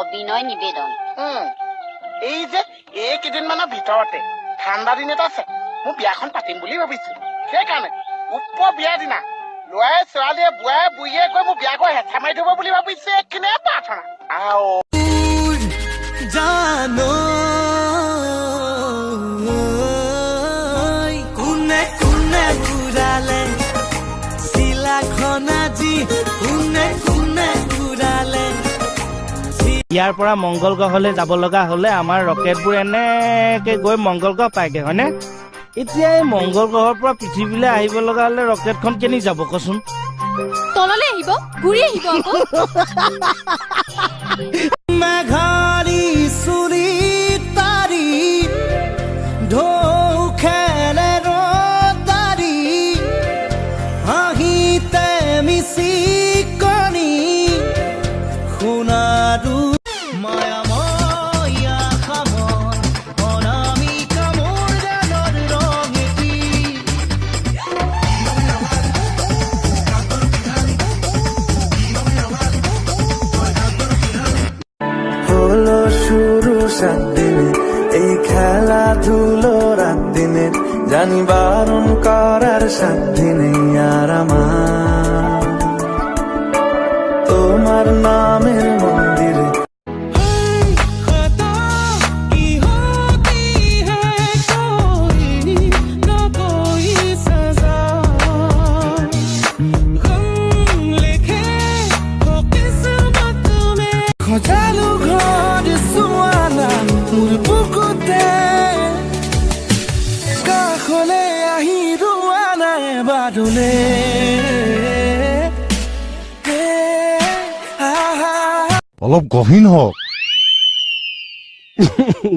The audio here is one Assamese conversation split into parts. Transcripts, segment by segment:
অবিনয় নিবেদন এই যে এইকেইদিনমানৰ ভিতৰতে ঠাণ্ডা দিন এটা আছে মই বিয়াখন পাতিম বুলি ভাবিছো সেইকাৰণে উপ্পৰ বিয়া দিনা ল'ৰাই ছোৱালীয়ে বুঢ়াই বুঢ়ীয়ে গৈ মোৰ বিয়াখন হেঁচা মাৰি থব বুলি ভাবিছে এইখিনিয়ে প্ৰাৰ্থনা আও জানো কোনে কোনে ঘূৰালে চিলাখন আজি কোনে কোনে ঘূৰালে ইয়াৰ পৰা মংগল গ্ৰহলৈ যাব লগা হলে আমাৰ ৰকেটবোৰ এনেকে গৈ মংগল গ্ৰহ পায়গে হয়নে এতিয়া এই মংগল গ্ৰহৰ পৰা পৃথিৱীলৈ আহিব লগা হলে ৰকেটখন কেনি যাব কচোন তললৈ আহিব ঘূৰি আহিব আকৌ মেঘাৰী চুৰি তাৰি ঢৌ খেলে ৰদাৰি হাঁহিতে মিচিকনি সোণাৰু মায়াময়া খামন অনামিকা মোৰ গানৰ ৰঙেটি হলো শুরু 7 দিনে এই খেলাধুলো রাত দিনে জানি বারণ করার সাধ্যি নেই আর আমার তোমার নামের মন্দিরে খোঁজালো ঘর সোয়ালা মোৰ বুকুতে কাষলে আহি ৰোৱা নাই বাদুলে অলপ গহীন হওক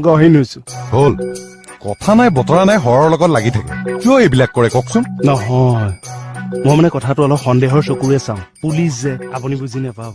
গহীন হৈছো হল কথা নাই বতৰা নাই হৰৰ লগত লাগি থাকে কিয় এইবিলাক কৰে কওকচোন নহয় মই মানে কথাটো অলপ সন্দেহৰ চকুৰে চাওঁ পুলিচ যে আপুনি বুজি নাপাব